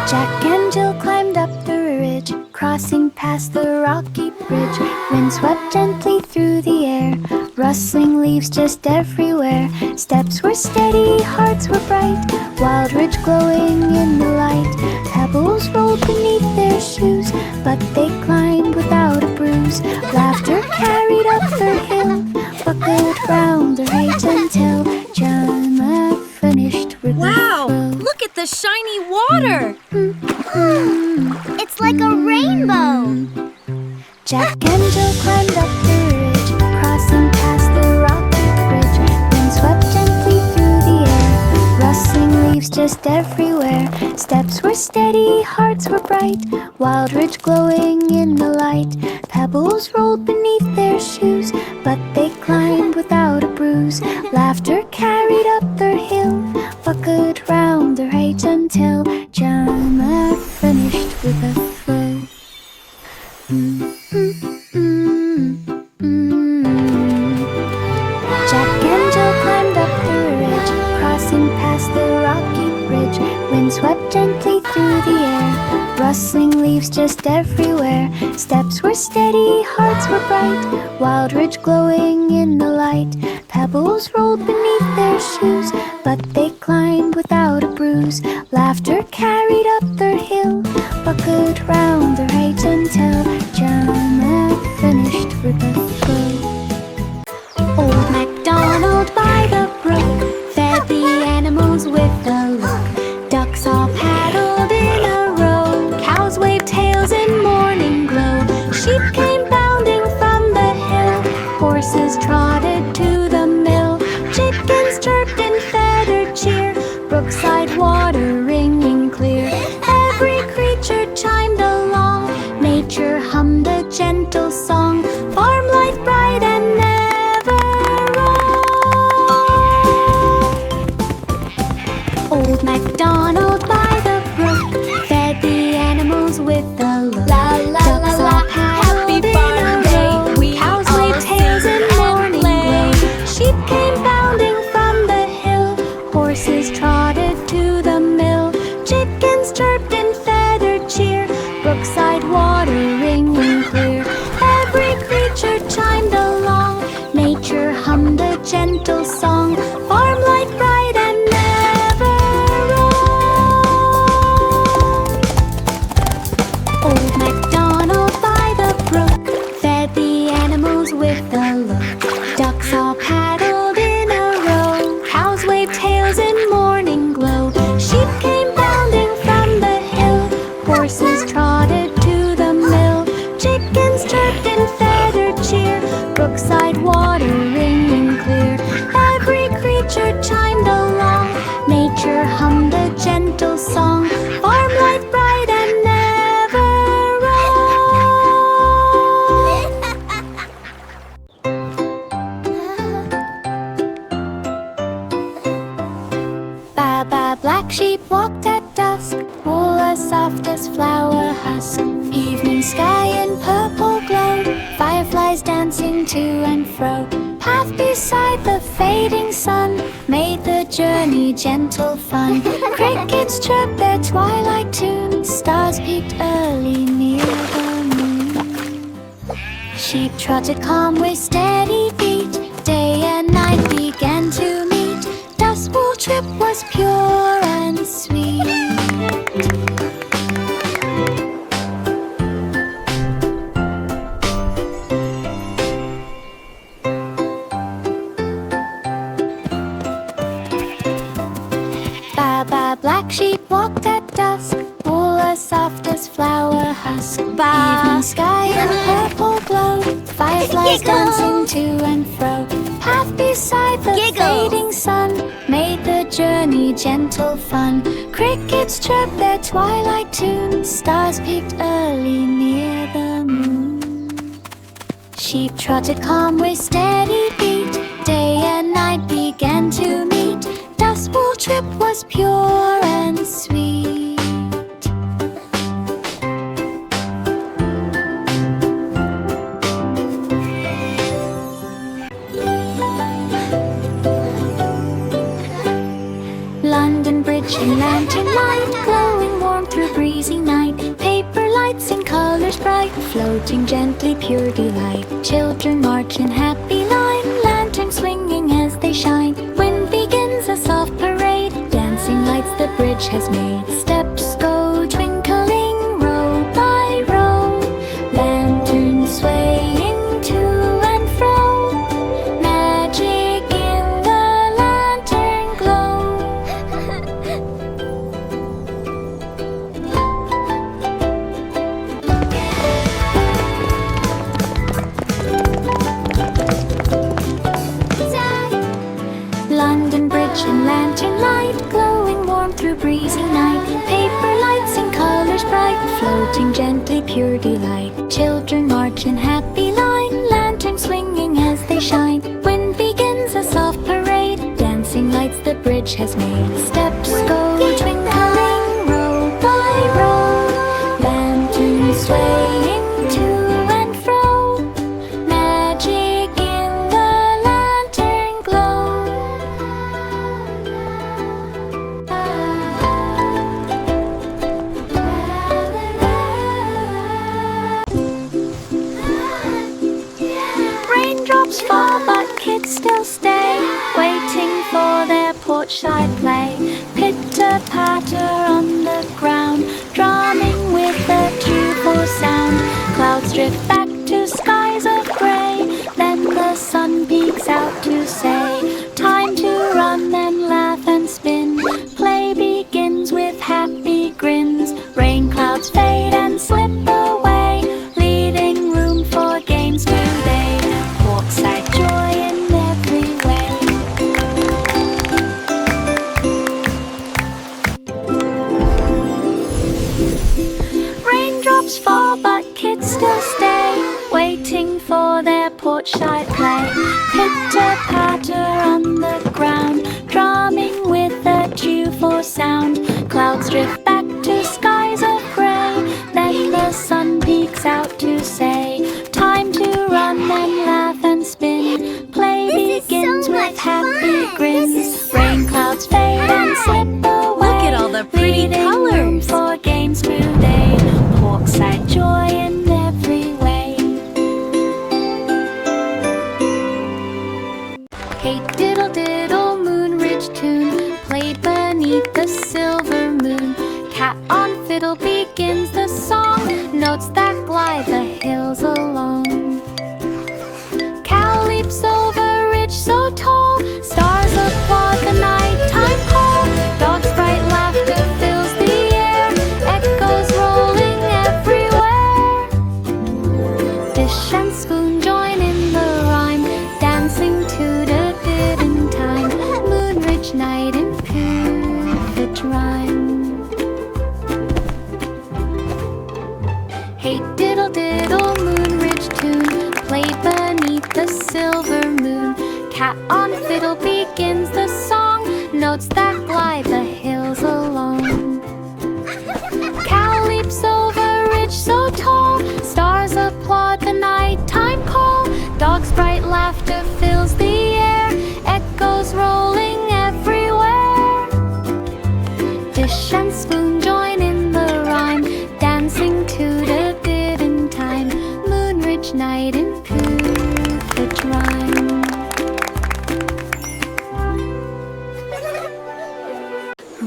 Jack and Jill climbed up the ridge, crossing past the rocky bridge. Wind swept gently through the air, rustling leaves just everywhere. Steps were steady, hearts were bright, wild ridge glowing in the light. Pebbles rolled beneath their shoes, but they climbed without a bruise. Laughter carried up their hill, buckled round their height until Gemma finished with Wow! the Look at the shiny water! It's like a rainbow! Jack and Jill climbed up the ridge, crossing past the rocky bridge. Wind swept gently through the air, rustling leaves just everywhere. Steps were steady, hearts were bright, wild ridge glowing in the light. Pebbles rolled beneath their shoes, but they climbed without a bruise. Laughter carried up their hill, buckled round their height until Gemma finished with a flow. Jack and Jill climbed up the ridge, crossing past the rocky bridge. Wind swept gently through the air, rustling leaves just everywhere. Steps were steady, hearts were bright, wild ridge glowing in the light. Pebbles rolled beneath their shoes, but they climbed without a bruise. Laughter carried up their hill, buckled round their height until Gemma finished with a flow. Old MacDonald by the brook fed the animals with a look. Ducks all paddled in a row, cows waved tails in morning glow. Sheep came bounding from the hill, horses trotted to the mill. Chickens chirped in feathered cheer, brookside water ringing clear. Every creature chimed along, nature hummed a gentle song. Farm life bright and never wrong. Old MacDonald by the brook fed the animals with a look. La la la la, happy farm day. Cows waved tails in morning glow. Sheep came bounding from the hill, horses trotted to the mill. Chickens chirped in feathered cheer, brookside water ringing clear. Every creature chimed along, nature hummed a gentle song. Farm life bright and never wrong. Old MacDonald by the brook fed the animals with a look. Ducks all paddled in a row, cows waved tails in morning glow. Sheep came bounding from the hill, horses trotted to the mill. Chickens chirped in feathered cheer, brookside water ringing clear. Every creature chimed along, nature hummed a gentle song. Farm life bright and never wrong. Baba black sheep walked at dusk, wool as soft as flower husk. Evening sky in purple glow, fireflies dancing to and fro. Path beside the fading sun made the journey gentle fun. Crickets chirped their twilight tune, stars peeked early near the moon. Sheep trotted calm with steady feet, day and night began to meet. Dust wool trip was pure and sweet. Baba black sheep walked at dusk, wool as soft as flower husk. Evening sky in purple glow, fireflies dancing to and fro. Path beside the fading sun made the journey gentle fun. Crickets chirped their twilight tune, stars peeked early near the moon. Sheep trotted calm with steady feet, day and night began to meet. Dust wool trip was pure and sweet. bridge and lantern light, glowing warm through breezy night. Paper lights in colors bright, floating gently, pure delight. Children march in happy line, lanterns swinging as they shine. When begins a soft parade, dancing lights the bridge has made. Steps go twinkling, row by row, lanterns swaying to and fro. Magic in the lantern glow. London Bridge and lantern light, glowing warm through breezy night. Paper lights in colors bright, floating gently, pure delight. Children march in happy line, lanterns swinging as they shine. When begins a soft parade, dancing lights the bridge has made. Steps go twinkling, row by row, lanterns swaying to and fro. Magic in the lantern glow. Raindrops fall but kids still stay, waiting for their porch-side play. Pitter-patter on the ground, drumming with a tuneful sound. Clouds drift back to skies of grey, then the sun peeks out to say, time to run and laugh and spin. Play begins with happy grins. Rain clouds fade and slip away, leaving room for games today. Walkside joy in every way. Raindrops fall but kids still stay, waiting for their porch-side play. Pitter-patter on the ground, drumming with a tuneful sound. Clouds drift back to skies of grey, then the sun peeks out to say, time to run and laugh and spin. Play begins with happy grins. Rain clouds fade and slip away. Look at all the pretty leaving room colors. for games today. Walkside joy in every way. Hey diddle diddle, moon ridge tune, played beneath the silver moon. Cat on fiddle begins the song, notes that glide the hills along. Cow leaps over ridge so tall, stars applaud the nighttime call. Dog's bright laughter fills the air, echoes rolling everywhere. Dish and spoon join in the rhyme, dancing to the bidden time. Moon ridge night in perfect rhyme. Hey diddle diddle, moon ridge tune, played beneath the silver moon. Cat on fiddle begins the song, notes that glide the hills along. Cow leaps over ridge so tall, stars applaud the nighttime call. Dog's bright laughter fills the air, echoes rolling everywhere. Dish and spoon join in the rhyme, dancing to the bidden time. Moon ridge night in perfect rhyme.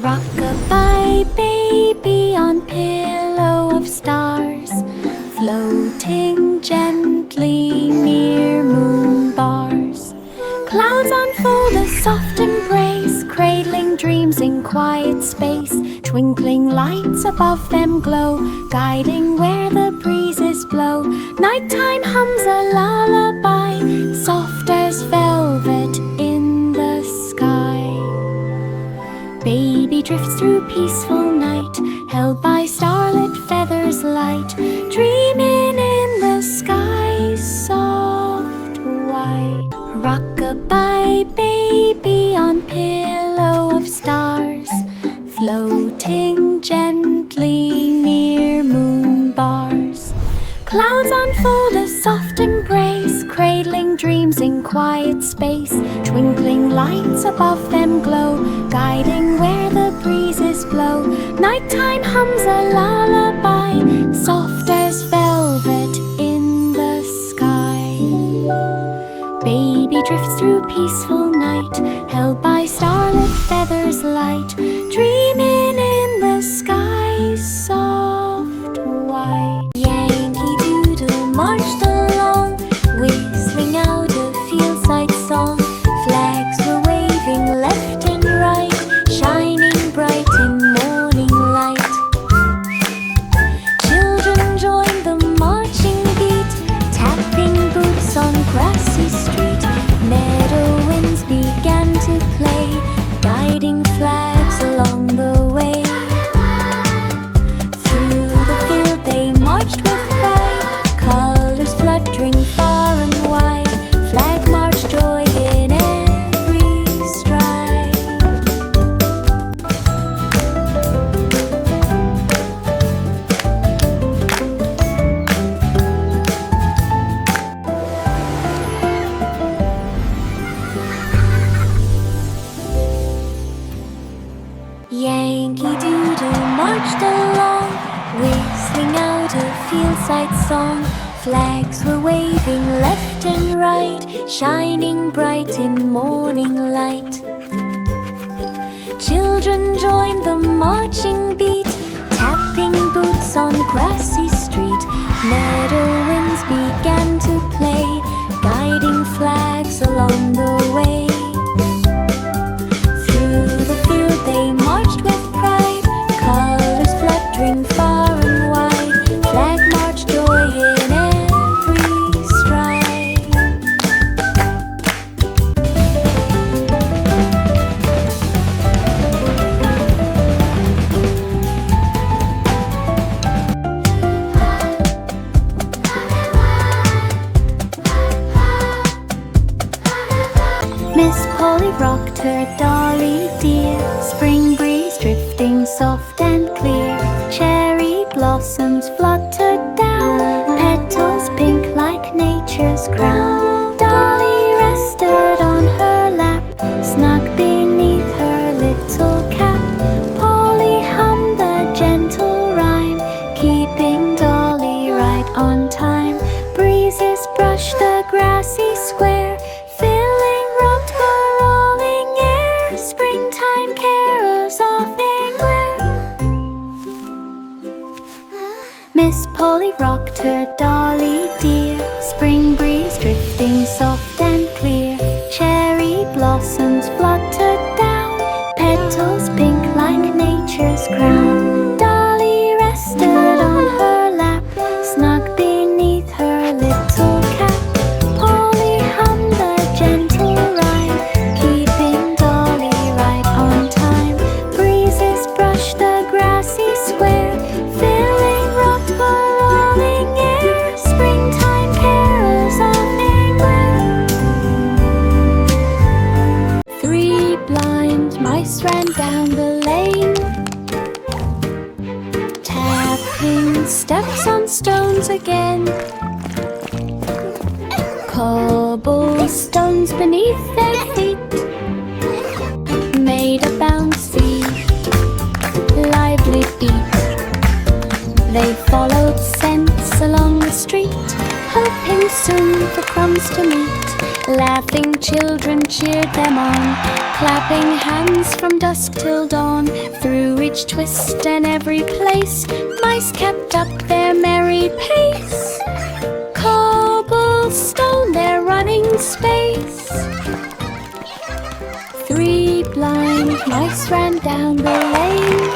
Rock-a-bye baby on pillow of stars, floating gently near moon bars. Clouds unfold a soft embrace, cradling dreams in quiet space. Twinkling lights above them glow, guiding where the breezes blow. Nighttime hums a lullaby, soft as velvet in the sky. Baby drifts through peaceful night, held by starlit feathers light, dreaming in the sky's soft white. Rock-a-bye baby on pillow of stars, floating gently near moon bars. Clouds unfold a soft embrace, cradling dreams in quiet space. Twinkling lights above them glow, guiding where the breezes Springtime hums a lullaby, soft as velvet in the sky. Baby drifts through peaceful night, held by starlit feathers light, dreaming in the sky's soft white. Yankee Doodle marched along, whistling out a field-side song. Flags were waving left and right, shining bright in morning light. Children joined the marching beat, tapping boots on grassy street. Meadow winds began to play, guiding flags along the way. Through the field they marched with pride, colors fluttering far and wide. Flag march, joy in every stride. Yankee Doodle marched along, whistling out a field-side song. Flags were waving left and right, shining bright in morning light. Children joined the marching beat, tapping boots on grassy street. Meadow winds began to play, guiding flags along the way. Through the field they marched with pride, colors fluttering far and wide. Flag march, joy in every stride. Miss Polly rocked her dolly dear, spring breeze drifting soft and clear. Cherry blossoms fluttered down, petals pink like nature's crown. Dolly rested on her lap, snug beneath her little cap. Polly hummed the gentle rhyme, keeping Dolly right on time. Breezes brushed the grassy square, filling rocked the rolling air. Springtime carols off anywhere. Miss Polly rocked her dolly dear, spring breeze drifting soft and clear. Cherry blossoms fluttered down, petals pink like nature's crown. Dolly rested on her lap, snug beneath her little cap. Polly hummed the gentle rhyme, keeping Dolly right on time. Breezes brushed the grassy square, filling rocked the rolling air. Springtime carols off anywhere. 3 blind mice ran down the lane, tapping steps on stones again. Cobblestones beneath their feet made a bouncy, lively beat. They followed scents along the street, hoping soon for crumbs to meet. Laughing children cheered them on, clapping hands from dusk till dawn. Through each twist and every place, mice kept up their merry pace. Cobblestone, their running space. 3 blind mice ran down the lane,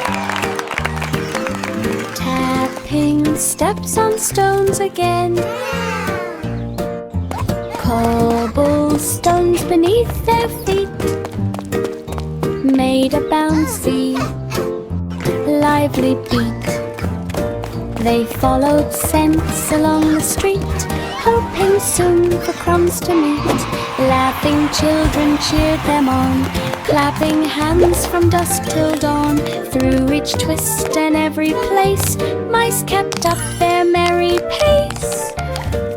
tapping steps on stones again. Cobblestones beneath their feet made a bouncy, lively beat. They followed scents along the street, hoping soon for crumbs to meet. Laughing children cheered them on, clapping hands from dusk till dawn. Through each twist and every place, mice kept up their merry pace.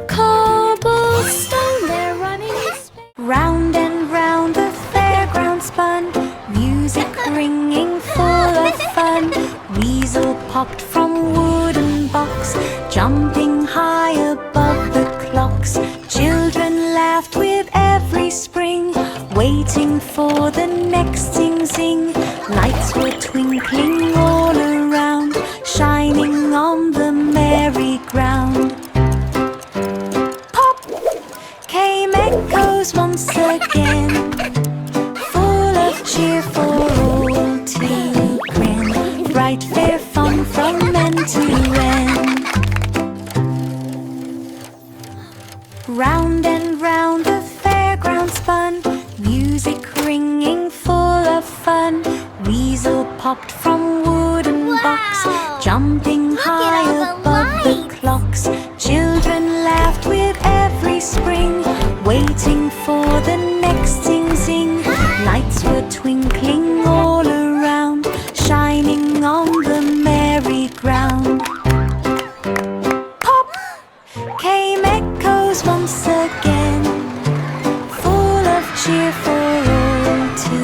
Cobblestone, their running space. Round and round the fairground spun, music ringing full of fun. Weasel popped from wooden box, jumping high above the clocks. Children laughed with every spring, waiting for the next zing-zing. Lights were twinkling all around, shining on the merry-go-round. Pop! Came echoes once again, full of cheer for all to grin. Bright fair fun from end to end. Round and round the fairground spun, music ringing full of fun. Weasel popped from wooden box, jumping high above the clocks. Children laughed with every spring, waiting for the next zing-zing. Lights were twinkling all around, shining on the merry-go-round. Pop! Came echoes once again, full of cheer for all to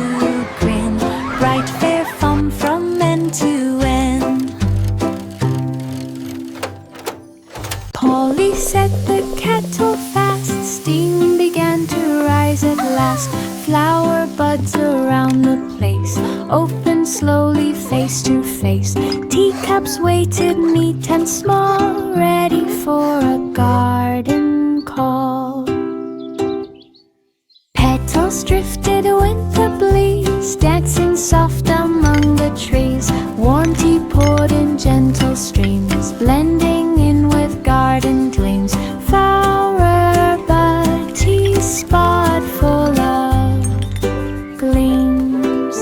grin. Bright fair fun from end to end. Polly set the kettle fast, steam began to rise at last. Flower buds around the place opened slowly face to face. Teacups waited neat and small, ready for a garden call. Petals drifted with the breeze, dancing soft among the trees. Warm tea poured in gentle streams, blending in with garden gleams. Flower bud tea spot full of gleams.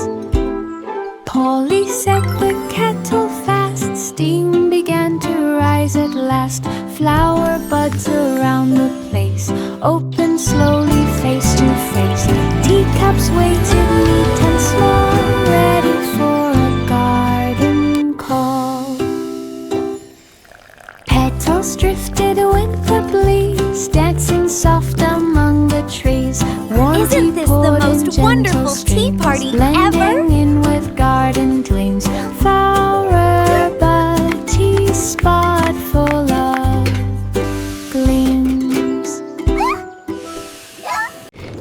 Polly set the kettle fast, steam began to rise at last. Flower buds around the place opened slowly face to face. Teacups waited neat and small, ready for a garden call. Petals drifted with the breeze, dancing soft among the trees. Warm Isn't this the most wonderful tea party ever? Blending in with garden gleams. Flower bud tea spot full of gleams.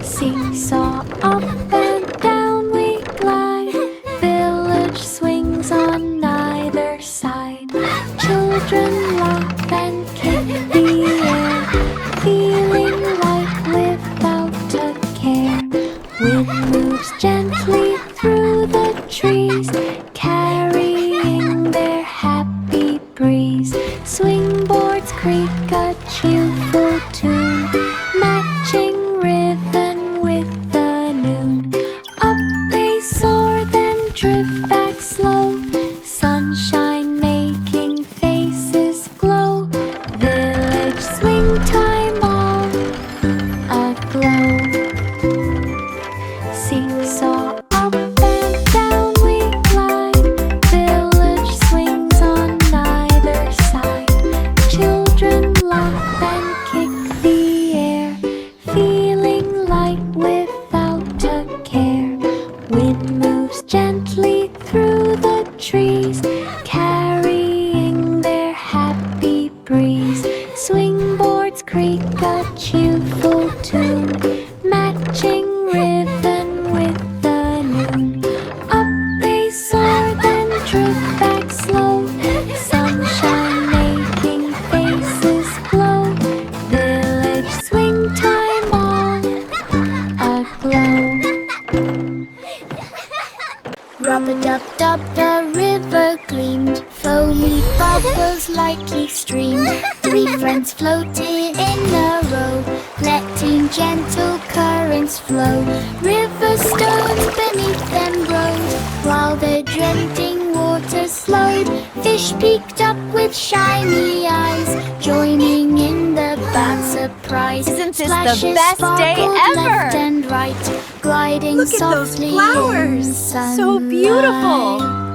Seesaw up and down we glide, village swings on either side. Children laugh and kick the air, feeling light without a care. Wind moves gently through the trees, carrying their happy breeze. Swingboards creak a cheerful tune, matching rhythm with the noon. Up they soar, then drift back slow, sunshine making faces glow. Village swing time all aglow. Seesaw up and down we glide, village swings on either side. Children laugh and kick the air, feeling light without a care. Wind moves gently through the trees, carrying their happy breeze. Swingboards creak a cheerful tune, matching rhythm with the noon. Up they soar, then drift back slow, sunshine making faces glow. Village swing time all aglow. Rub-a-dub-dub, the river gleamed, foamy bubbles lightly streamed. Three friends floated in a row, letting gentle currents flow. River stones beneath them rose, while the drenching waters flowed. Fish peeked up with shiny eyes, joining in the band surprise. Isn't this Splashes the best day sparkled ever? left and right, gliding Look at those softly flowers. in So beautiful. sunlight.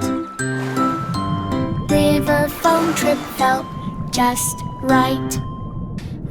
River foam trip felt just right.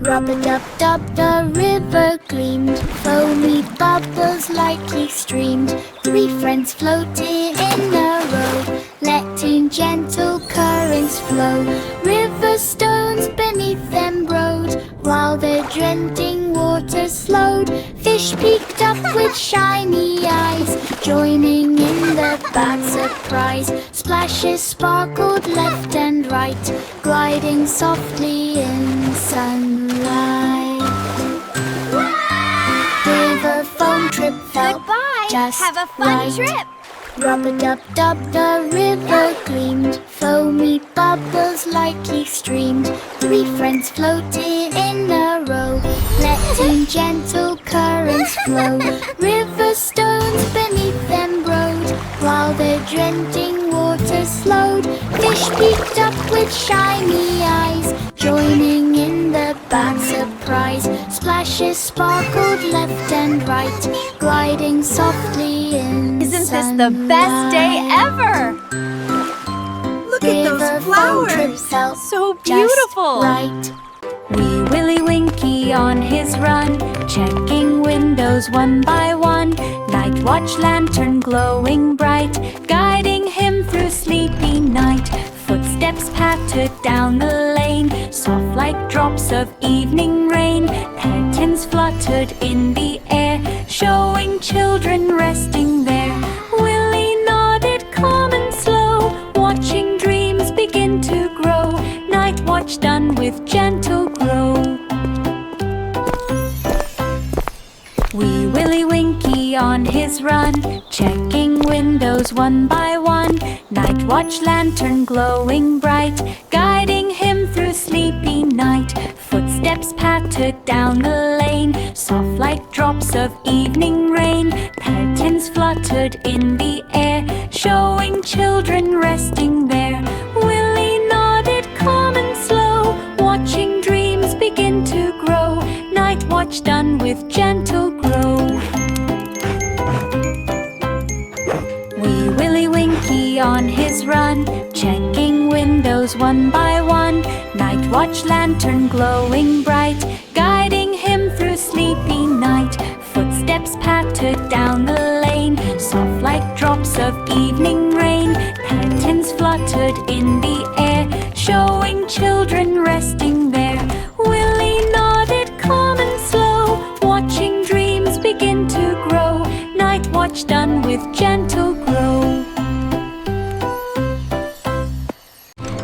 Rub-a-dub-dub, the river gleamed, foamy bubbles lightly streamed. Three friends floated in a row, letting gentle currents flow. River stones beneath them rode, while the drenching water slowed. Fish peeked up with shiny eyes, joining in the bad surprise. Splashes sparkled left and right, gliding softly in sunlight. River foam trip felt Goodbye. just Have a fun right. trip. Rub-a-dub-dub, the river gleamed, foamy bubbles lightly streamed. Three friends floated in a row, letting gentle currents flow. River stones beneath them rode, while the drenching water slowed. Fish peeked up with shiny eyes, joining in the bad surprise. Splashes sparkled left and right, gliding softly in Isn't this the best day ever? Look at those flowers. So beautiful. Right. Wee Willie Winky on his run, checking windows one by one. Night watch lantern glowing bright, guiding him through sleepy night. Footsteps pattered down the lane, soft like drops of evening rain. Patterns fluttered in the air, showing children resting there. Willie nodded calm and slow, watching dreams begin to grow. Night watch done with gentle glow. Wee Willie Winky on his run, checking windows one by one. Night watch lantern glowing bright, guiding him through sleepy night. Footsteps pattered down the lane, soft like drops of evening rain. Patterns fluttered in the air, showing children resting there. Willie nodded calm and slow, watching dreams begin to grow. Night watch done with gentle glow. Wee Willie Winky on his run, checking windows one by one. Night watch lantern glowing bright, guiding him through sleepy night. Footsteps pattered down the lane, soft like drops of evening rain. Patterns fluttered in the air, showing children resting there. Willie nodded calm and slow, watching dreams begin to grow. Night watch done with gentle glow.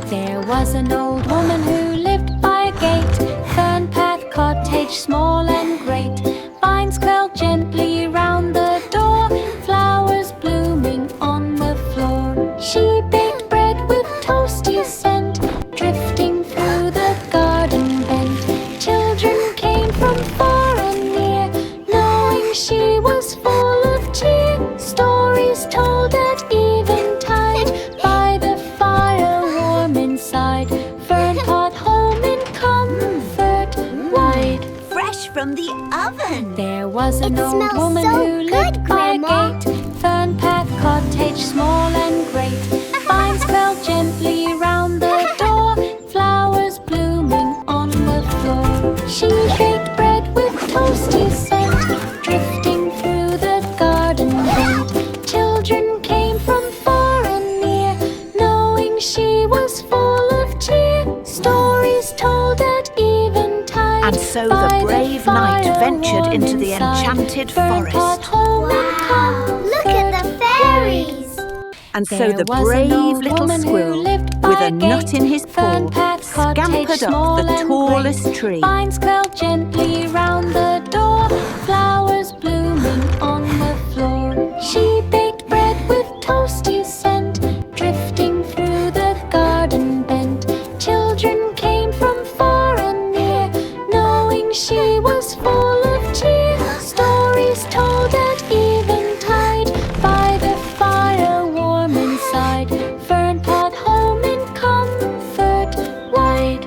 There was an old woman who lived by a gate, fern path cottage small and great. Vines curled gently round the door, flowers blooming on the floor. She baked bread with toasty scent, drifting through the garden bent. Children came from far and near, knowing she was full of cheer. Stories told at eventide, by the fire warm inside. Fern pot home in comfort, wide. Fresh from the oven. There was an It old smells woman so who lived good, by a Grandma. gate, fern path cottage small and great. Vines curled gently round the door, flowers blooming on the floor. She baked bread with toasty scent, drifting through the garden bent. Children came from far and near, knowing she was full of cheer. Stories told at eventide. And so the by brave knight fire ventured warm into the inside. enchanted Fern pot forest. home in Wow, look at the comfort, fairies. And so There the was an brave old little woman who squirrel, lived by with a a nut gate, in his fern paw, path cottage scampered small up the and tallest great. tree. Vines curled gently round the door, flowers blooming on the floor. She baked bread with toasty scent, drifting through the garden bent. Children came from far and near, knowing she was full of cheer. Stories told at eventide, by the fire warm inside. Fern pot home in comfort, wide.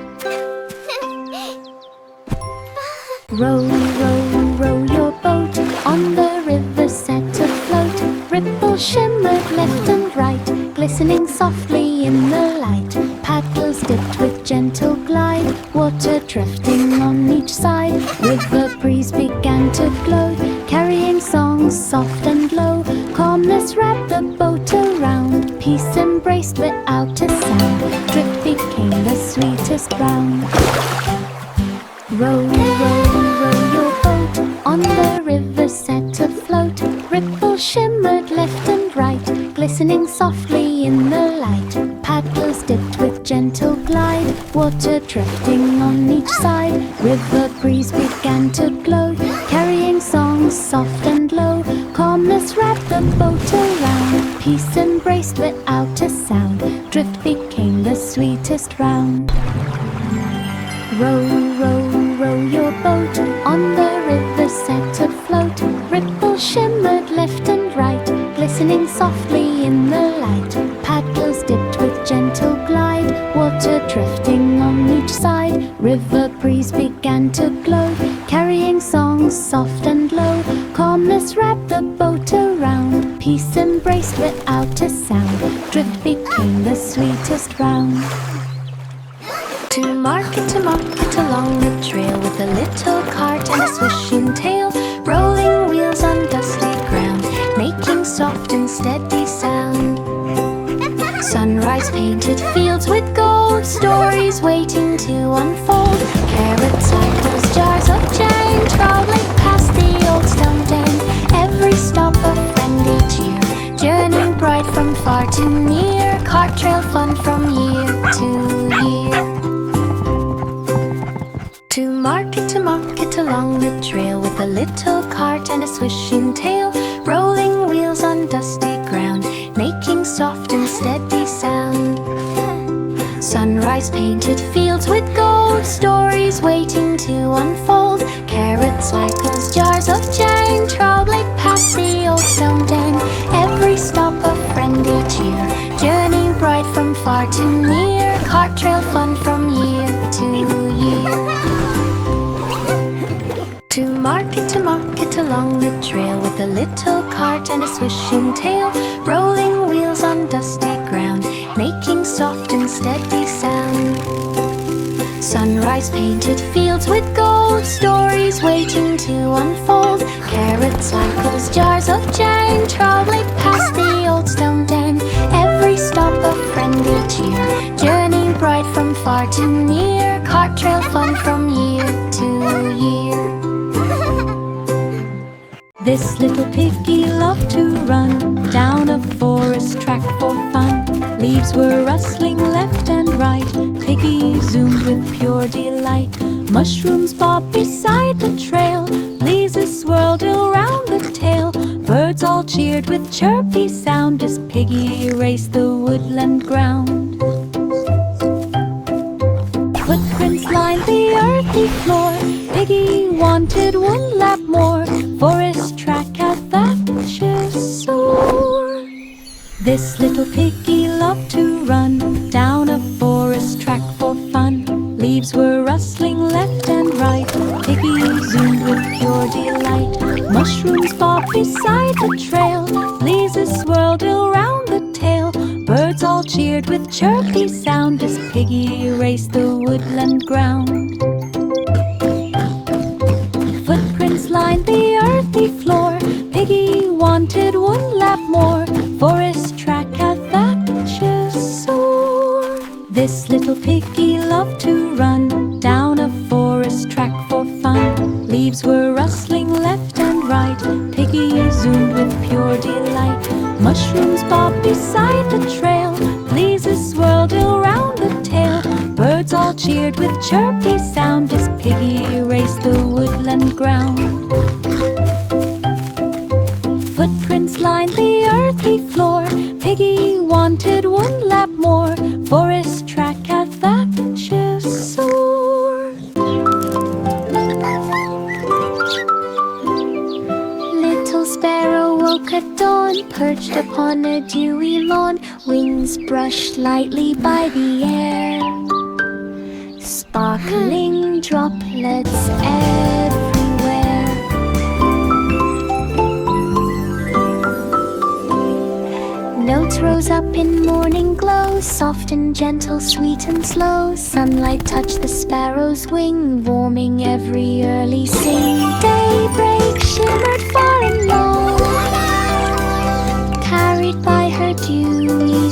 Row, row, row your boat on the river set afloat. Ripples shimmered left and right, glistening softly in the light. Paddles dipped with gentle glide, water drifting on each side. River breeze began to blow, carrying songs soft and low. Calmness wrapped the boat around, peace embraced without a sound. Drift became the sweetest round. Row, row, row your boat on the river set afloat. Ripples shimmered left and right, glistening softly in the light. Paddles dipped with gentle glide, water drifting on each side. River breeze began to glow, carrying songs soft and low. Calmness wrapped the boat around, peace embraced without a sound. Drift became the sweetest round. Row, row, row your boat on the river set afloat. Ripples shimmered left and right, glistening softly in the light. Paddles dipped with gentle glide, water drifting on each side. River breeze began to glow, carrying songs soft and low. Calmness wrapped the boat around, peace embraced without a sound. Drift became the sweetest round. To market along the trail, with a little cart and a swishing tail. Rolling wheels on dusty ground, making soft and steady sound. Sunrise painted fields with gold, stories waiting to unfold. Carrot cycles, jars of jam, traveling past the old stone den. Every stop a friendly cheer, journeying bright from far to near. Cart trail fun from year to year. To market along the trail, with a little cart and a swishing tail. Rolling wheels on dusty ground, making soft and steady sound. Sunrise painted fields with gold, stories waiting to unfold. Carrot cycles, jars of jam, traveling past the old stone den. Every stop a friendly cheer, journey bright from far to near. Cart trail fun from year to year. To market along the trail, with a little cart and a swishing tail. Rolling wheels on dusty ground, making soft and steady sound. Sunrise painted fields with gold, stories waiting to unfold. Carrot cycles, jars of jam, traveling past the old stone den. Every stop a friendly cheer, journey bright from far to near. Cart trail fun from year to year. This little piggy loved to run down a forest track for fun. Leaves were rustling left and right, Piggy zoomed with pure delight. Mushrooms bobbed beside the trail, breezes swirled around the tail. Birds all cheered with chirpy sound as Piggy raced the woodland ground. Footprints lined the earthy floor, Piggy wanted one lap more. Forest track at that just soar. This little piggy loved to run down a forest track for fun. Leaves were rustling left and right, Piggy zoomed with pure delight. Mushrooms bobbed beside the trail, breezes swirled around the tail. Birds all cheered with chirpy sound as Piggy raced the woodland ground. Footprints lined the earthy floor, Piggy wanted one lap more. Forest track at that just soar. This little piggy loved to run down a forest track for fun. Leaves were rustling left and right, Piggy zoomed with pure delight. Mushrooms bobbed beside the trail, breezes swirled around the tail. Birds all cheered with chirpy sound as Piggy raced the woodland ground. Footprints lined the earthy floor, Piggy wanted one lap more. Forest track at that just soar. Little sparrow woke at dawn, perched upon a dewy lawn. Wings brushed lightly by the air, sparkling droplets everywhere. Notes rose up in morning glow, soft and gentle, sweet and slow. Sunlight touched the sparrow's wing, warming every early sing. Daybreak shimmered far and low, carried by her dewy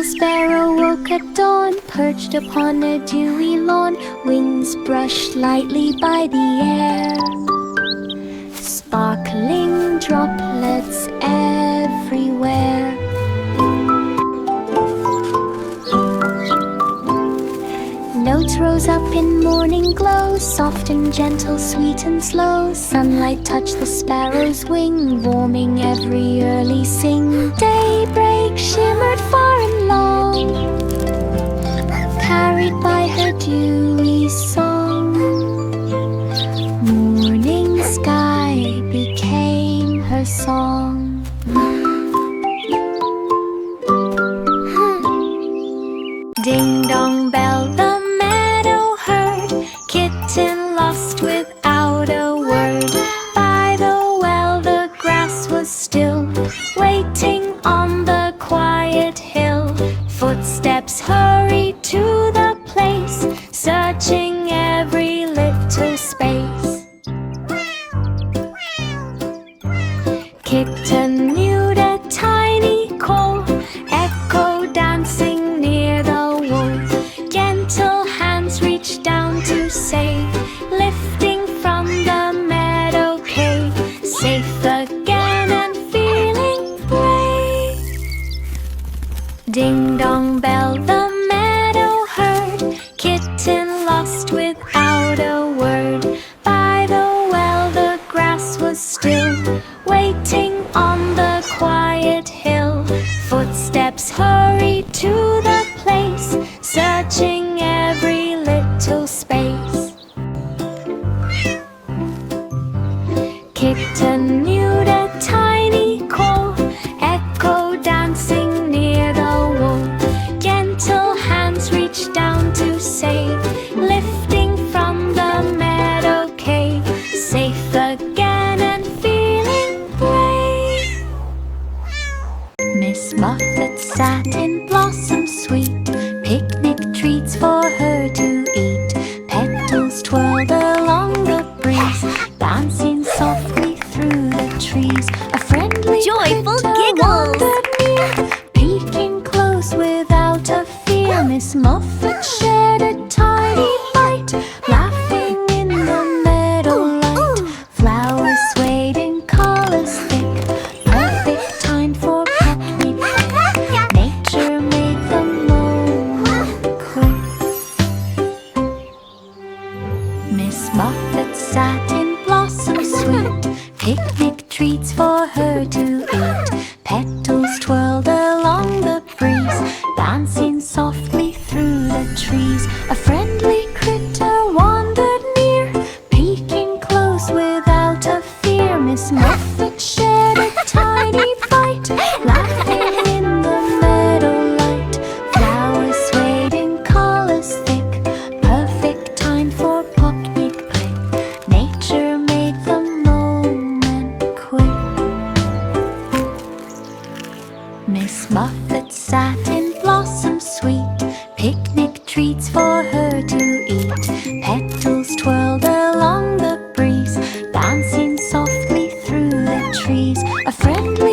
Little sparrow woke at dawn, perched upon a dewy lawn, wings brushed lightly by the air. Sparkling droplets everywhere. Notes rose up in morning glow, soft and gentle, sweet and slow. Sunlight touched the sparrow's wing, warming every early sing. Daybreak shimmered far and long, carried by her dewy song. Morning sky became her song. Ding dong bell, the meadow heard, kitten lost without a word. By the well the grass was still, waiting on the quiet hill. Footsteps hurried to the place, searching every little space. Kitten mewed a tiny call, echo dancing near the wall. Gentle hands reached down to save, lifting from the meadow cave. Safe again and feeling brave. Ding dong bell, the meadow heard, kitten lost without a word. By the well the grass was still, waiting on the quiet hill. Footsteps hurried to the place, searching every little space. Kitten mewed a tiny call, echo dancing near the wall. Gentle hands reached down to save, lifting from the meadow cave. Safe again and feeling brave. Miss Muffet sat in blossom sweet, picnic treats for her to eat. Petals twirled along the breeze, dancing softly through the trees. A friendly Joyful critter giggles. wandered near, peeking close without a fear. Miss Muffet shared a tiny bite, laughing in the meadow light. Flowers swayed in colors thick, perfect time for picnic. Nature made the moment quick. Miss Muffet sat in blossom sweet, picnic treats for her to eat. Petals twirled along the breeze, dancing softly through the trees. A friendly critter wandered near, peeking close without a fear. Miss Muffet shared a tiny bite, laughing in the meadow light. Flowers swayed in colors thick, perfect time for picnic play. Nature made the moment quick. Miss Muffet sat in blossom sweet, picnic treats for her to eat. Petals twirled along the breeze, dancing softly through the trees. A friendly